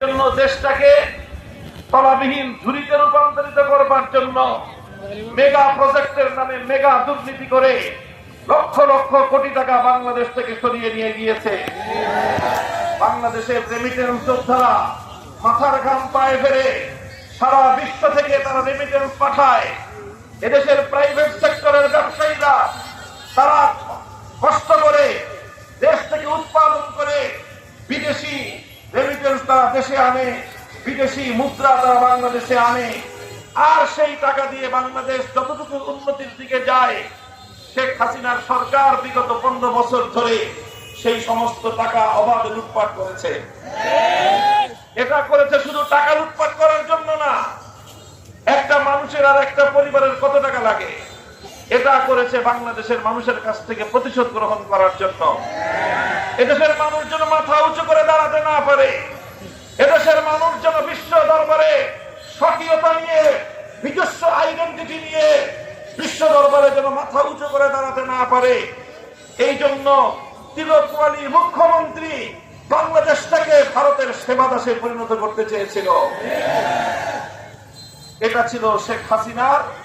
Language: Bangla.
জন্য দেশটাকে তলাবিহীন ঝুড়িতে রূপান্তরিত করবার জন্য মেগা প্রজেক্টের নামে মেগা দুর্নীতি করে লক্ষ লক্ষ কোটি টাকা বাংলাদেশ থেকে সরিয়ে নিয়ে গিয়েছে। বাংলাদেশের রেমিটেন্স যোদ্ধারা মাথার ঘাম পায়ে ফেলে সারা বিশ্ব থেকে তারা রেমিটেন্স পাঠায়। এদেশের প্রাইভেট সেক্টরের ব্যবসায়ীরা তারা কষ্ট করে দেশ থেকে উৎপাদন করে বিদেশি রেমিটেন্স তারা দেশে আনে, বিদেশি মুদ্রা তারা বাংলাদেশে আনে। আর সেই টাকা দিয়ে বাংলাদেশ যতটুকু উন্নতির দিকে যায়, শেখ হাসিনার সরকার বিগত 15 বছর ধরে সেই সমস্ত টাকা অবাধে লুটপাট করেছে। এটা করেছে শুধু টাকা লুটপাট করার জন্য না, একটা মানুষের আর একটা পরিবারের কত টাকা লাগে এটা করেছে বাংলাদেশের মানুষের কাছ থেকে প্রতিশোধ গ্রহণ করার জন্য। এদেশের মানুষ যেন মাথা উঁচু করে দাঁড়াতে না পারে, এদেশের মানুষ যেন বিশ্ব দরবারে স্বকীয়তা নিয়ে, নিজস্ব আইডেন্টিটি নিয়ে বিশ্ব দরবারে যেন মাথা উঁচু করে দাঁড়াতে না পারে, এই জন্য তিলক ওয়ালি মুখ্যমন্ত্রী বাংলাদেশটাকে ভারতের সেবা দাসে পরিণত করতে চেয়েছিল। এটা ছিল শেখ হাসিনার